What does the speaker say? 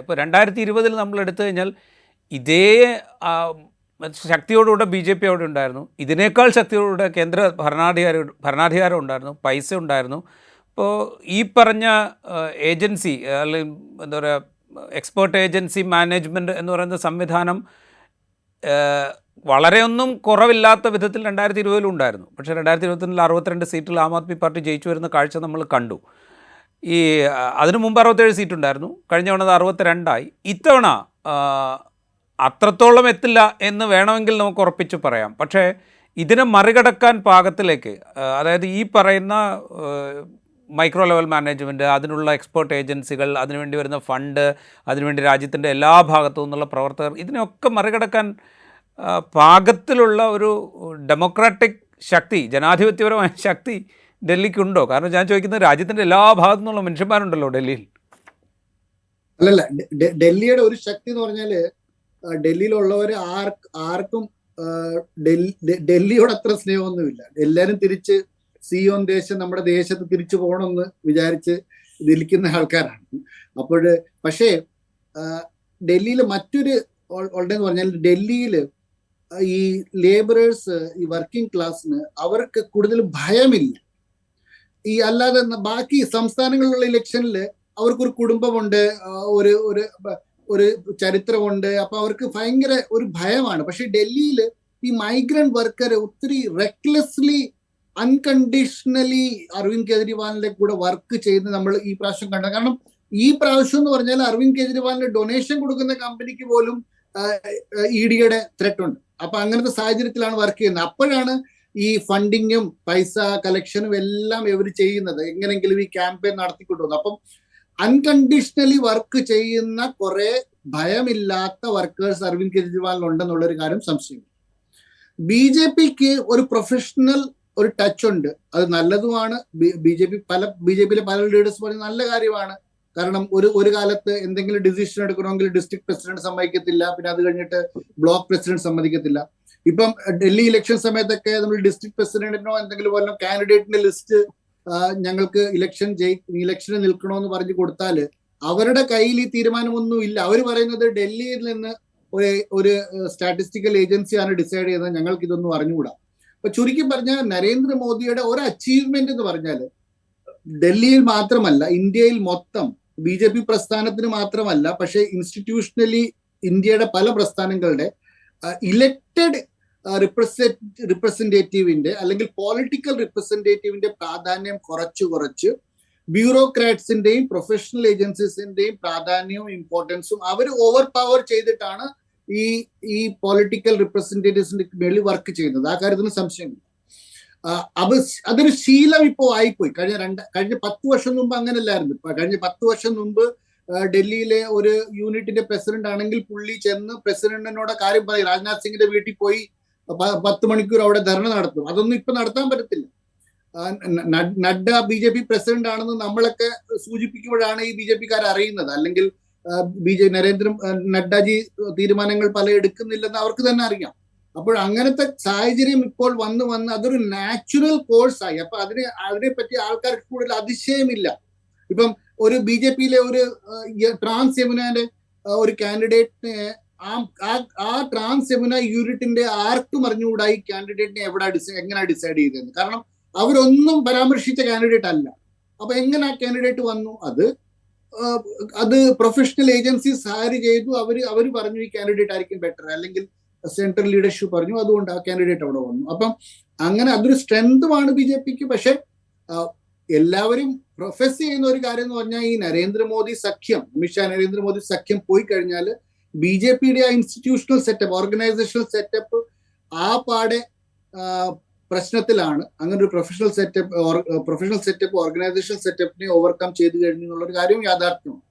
ഇപ്പോൾ 2020 നമ്മൾ എടുത്തു കഴിഞ്ഞാൽ ഇതേ ശക്തിയോടുകൂടെ BJP അവിടെ ഉണ്ടായിരുന്നു, ഇതിനേക്കാൾ ശക്തിയോടുകൂടെ കേന്ദ്ര ഭരണാധികാരം ഉണ്ടായിരുന്നു, പൈസ ഉണ്ടായിരുന്നു. ഇപ്പോൾ ഈ പറഞ്ഞ ഏജൻസി അല്ലെങ്കിൽ എന്താ പറയുക എക്സ്പേർട്ട് ഏജൻസി മാനേജ്മെൻറ്റ് എന്ന് പറയുന്ന സംവിധാനം വളരെയൊന്നും കുറവില്ലാത്ത വിധത്തിൽ 2020 ഉണ്ടായിരുന്നു. പക്ഷേ 2021 62 സീറ്റിൽ ആം ആദ്മി പാർട്ടി ജയിച്ചു വരുന്ന കാഴ്ച നമ്മൾ കണ്ടു. അതിനു മുമ്പ് 67 സീറ്റ് ഉണ്ടായിരുന്നു, കഴിഞ്ഞ തവണ അത് 62 ഇത്തവണ അത്രത്തോളം എത്തില്ല എന്ന് വേണമെങ്കിൽ നമുക്ക് ഉറപ്പിച്ച് പറയാം. പക്ഷേ ഇതിനെ മറികടക്കാൻ പാകത്തിലേക്ക്, അതായത് ഈ പറയുന്ന മൈക്രോ ലെവൽ മാനേജ്മെൻറ്റ്, അതിനുള്ള എക്സ്പേർട്ട് ഏജൻസികൾ, അതിനുവേണ്ടി വരുന്ന ഫണ്ട്, അതിനുവേണ്ടി രാജ്യത്തിൻ്റെ എല്ലാ ഭാഗത്തു നിന്നുള്ള പ്രവർത്തകർ, ഇതിനെയൊക്കെ മറികടക്കാൻ പാകത്തിലുള്ള ഒരു ഡെമോക്രാറ്റിക് ശക്തി, ജനാധിപത്യപരമായ ശക്തി ഡൽഹിക്കുണ്ടോ? കാരണം ഞാൻ ചോദിക്കുന്നത്, രാജ്യത്തിൻ്റെ എല്ലാ ഭാഗത്തു നിന്നുള്ള മനുഷ്യന്മാരുണ്ടല്ലോ ഡൽഹിയിൽ. അല്ലല്ല, ഡൽഹിയുടെ ഒരു ശക്തി എന്ന് പറഞ്ഞാൽ ഡൽഹിയിലുള്ളവർ ആർക്കും ഡൽഹിയോട് അത്ര സ്നേഹമൊന്നുമില്ല. എല്ലാവരും തിരിച്ച് സിയോൻ ദേശം നമ്മുടെ ദേശത്ത് തിരിച്ചു പോകണമെന്ന് വിചാരിച്ച് നിൽക്കുന്ന ആൾക്കാരാണ്. പക്ഷേ ഡൽഹിയിൽ മറ്റൊരു ഉള്ളതെന്ന് പറഞ്ഞാൽ, ഡൽഹിയിൽ ഈ ലേബറേഴ്സ്, ഈ വർക്കിംഗ് ക്ലാസ്സിന് അവർക്ക് കൂടുതൽ ഭയമില്ല. അല്ലാതെ ബാക്കി സംസ്ഥാനങ്ങളിലുള്ള ഇലക്ഷനിൽ അവർക്കൊരു കുടുംബമുണ്ട്, ഒരു ഒരു ചരിത്രമുണ്ട്, അപ്പൊ അവർക്ക് ഭയങ്കര ഒരു ഭയമാണ്. പക്ഷെ ഡൽഹിയിൽ ഈ മൈഗ്രന്റ് വർക്കർ ഒത്തിരി റെക്ലെസ്ലി അൺകണ്ടീഷണലി അരവിന്ദ് കെജ്രിവാളിന്റെ കൂടെ വർക്ക് ചെയ്യുന്നത് നമ്മൾ ഈ പ്രാവശ്യം കണ്ടത്. കാരണം ഈ പ്രാവശ്യം എന്ന് പറഞ്ഞാൽ അരവിന്ദ് കെജ്രിവാളിന് ഡൊണേഷൻ കൊടുക്കുന്ന കമ്പനിക്ക് പോലും EDയുടെ ത്രെറ്റ് ഉണ്ട്. അപ്പൊ അങ്ങനത്തെ സാഹചര്യത്തിലാണ് വർക്ക് ചെയ്യുന്നത്. അപ്പോഴാണ് ഈ ഫണ്ടിങ്ങും പൈസ കളക്ഷനും എല്ലാം ഇവർ ചെയ്യുന്നത്, എങ്ങനെങ്കിലും ഈ ക്യാമ്പയിൻ നടത്തിക്കൊണ്ടുവന്നു. അപ്പം അൺകണ്ടീഷണലി വർക്ക് ചെയ്യുന്ന കുറെ ഭയമില്ലാത്ത വർക്കേഴ്സ് അരവിന്ദ് കെജ്രിവാളിനുണ്ടെന്നുള്ളൊരു കാര്യം സംശയം. BJPക്ക് ഒരു പ്രൊഫഷണൽ ഒരു ടച്ച് ഉണ്ട്, അത് നല്ലതുമാണ്. BJPയിലെ പല ലീഡേഴ്സ് പറഞ്ഞ നല്ല കാര്യമാണ്. കാരണം ഒരു കാലത്ത് എന്തെങ്കിലും ഡിസിഷൻ എടുക്കണമെങ്കിൽ ഡിസ്ട്രിക്ട് പ്രസിഡന്റ് സമ്മതിക്കത്തില്ല, പിന്നെ അത് കഴിഞ്ഞിട്ട് ബ്ലോക്ക് പ്രസിഡന്റ് സമ്മതിക്കത്തില്ല. ഇപ്പം ഡൽഹി ഇലക്ഷൻ സമയത്തൊക്കെ നമ്മൾ ഡിസ്ട്രിക്ട് പ്രസിഡന്റിനോ എന്തെങ്കിലും പോലെ കാൻഡിഡേറ്റിന്റെ ലിസ്റ്റ് ഞങ്ങൾക്ക് ഇലക്ഷന് നിൽക്കണമെന്ന് പറഞ്ഞു കൊടുത്താൽ അവരുടെ കയ്യിൽ ഈ തീരുമാനമൊന്നും ഇല്ല. അവർ പറയുന്നത് ഡൽഹിയിൽ നിന്ന് ഒരു സ്റ്റാറ്റിസ്റ്റിക്കൽ ഏജൻസിയാണ് ഡിസൈഡ് ചെയ്യുന്നത്, ഞങ്ങൾക്ക് ഇതൊന്നും അറിഞ്ഞുകൂടാ. അപ്പൊ ചുരുക്കി പറഞ്ഞാൽ നരേന്ദ്രമോദിയുടെ ഒരു അച്ചീവ്മെന്റ് എന്ന് പറഞ്ഞാൽ ഡൽഹിയിൽ മാത്രമല്ല, ഇന്ത്യയിൽ മൊത്തം BJP പ്രസ്ഥാനത്തിന് മാത്രമല്ല, പക്ഷേ ഇൻസ്റ്റിറ്റ്യൂഷണലി ഇന്ത്യയുടെ പല പ്രസ്ഥാനങ്ങളുടെ ഇലക്റ്റഡ് റിപ്രസെന്റേറ്റീവിന്റെ അല്ലെങ്കിൽ പൊളിറ്റിക്കൽ റിപ്രസെന്റേറ്റീവിന്റെ പ്രാധാന്യം കുറച്ച് ബ്യൂറോക്രാറ്റ്സിന്റെയും പ്രൊഫഷണൽ ഏജൻസീസിന്റെയും പ്രാധാന്യവും ഇമ്പോർട്ടൻസും അവർ ഓവർ പവർ ചെയ്തിട്ടാണ് ഈ പൊളിറ്റിക്കൽ റിപ്രസെന്റേറ്റീവ്സിന്റെ മേളിൽ വർക്ക് ചെയ്യുന്നത്. ആ കാര്യത്തിന് സംശയമില്ല. അതൊരു ശീലം ഇപ്പോ ആയിപ്പോയി. കഴിഞ്ഞ 10 വർഷം മുമ്പ് അങ്ങനെയല്ലായിരുന്നു. കഴിഞ്ഞ 10 വർഷം മുമ്പ് ഡൽഹിയിലെ ഒരു യൂണിറ്റിന്റെ പ്രസിഡന്റ് ആണെങ്കിൽ പുള്ളി ചെന്ന് പ്രസിഡന്റിനോട് കാര്യം പറയും. രാജ്നാഥ് സിംഗിന്റെ വീട്ടിൽ പോയി 10 മണിക്കൂർ അവിടെ ധർണ നടത്തും. അതൊന്നും ഇപ്പൊ നടത്താൻ പറ്റത്തില്ല. നഡ്ഡ BJP പ്രസിഡന്റ് ആണെന്ന് നമ്മളൊക്കെ സൂചിപ്പിക്കുമ്പോഴാണ് ഈ BJPക്കാർ അറിയുന്നത്. അല്ലെങ്കിൽ നഡ്ഡാജി തീരുമാനങ്ങൾ പല എടുക്കുന്നില്ലെന്ന് അവർക്ക് തന്നെ അറിയാം. അപ്പോൾ അങ്ങനത്തെ സാഹചര്യം ഇപ്പോൾ വന്ന് അതൊരു നാച്ചുറൽ കോഴ്സായി. അപ്പൊ അതിനെപ്പറ്റി ആൾക്കാർക്ക് കൂടുതൽ അതിശയമില്ല. ഇപ്പം ഒരു BJPയിലെ ഒരു ട്രാൻസ് യമുനയുടെ ഒരു കാൻഡിഡേറ്റിനെ ആ ട്രാൻസ് യമുന യൂണിറ്റിന്റെ ആർക്കും അറിഞ്ഞുകൂടാ ഈ കാൻഡിഡേറ്റിനെ എങ്ങനെ ഡിസൈഡ് ചെയ്തതെന്ന്. കാരണം അവരൊന്നും പരാമർശിച്ച കാൻഡിഡേറ്റ് അല്ല. അപ്പൊ എങ്ങനെ ആ കാൻഡിഡേറ്റ് വന്നു? അത് പ്രൊഫഷണൽ ഏജൻസീസ് ഹയർ ചെയ്തു. അവര് പറഞ്ഞു ഈ കാൻഡിഡേറ്റ് ആയിരിക്കും ബെറ്റർ, അല്ലെങ്കിൽ സെൻട്രൽ ലീഡർഷിപ്പ് പറഞ്ഞു, അതുകൊണ്ട് ആ കാൻഡിഡേറ്റ് അവിടെ വന്നു. അപ്പം അങ്ങനെ അതൊരു സ്ട്രെങ്തുമാണ് BJPക്ക്. പക്ഷെ എല്ലാവരും പ്രൊഫസ് ചെയ്യുന്ന ഒരു കാര്യം എന്ന് പറഞ്ഞാൽ, ഈ നരേന്ദ്രമോദി സഖ്യം, അമിത്ഷാ നരേന്ദ്രമോദി സഖ്യം പോയി കഴിഞ്ഞാൽ BJPയുടെ ആ ഇൻസ്റ്റിറ്റ്യൂഷണൽ സെറ്റപ്പ്, ഓർഗനൈസേഷണൽ സെറ്റപ്പ് ആ പാടെ പ്രശ്നത്തിലാണ്. അങ്ങനെ ഒരു പ്രൊഫഷണൽ സെറ്റപ്പ് ഓർഗനൈസേഷണൽ സെറ്റപ്പിനെ ഓവർകം ചെയ്തു കഴിഞ്ഞു എന്നുള്ളൊരു കാര്യവും യാഥാർത്ഥ്യമാണ്.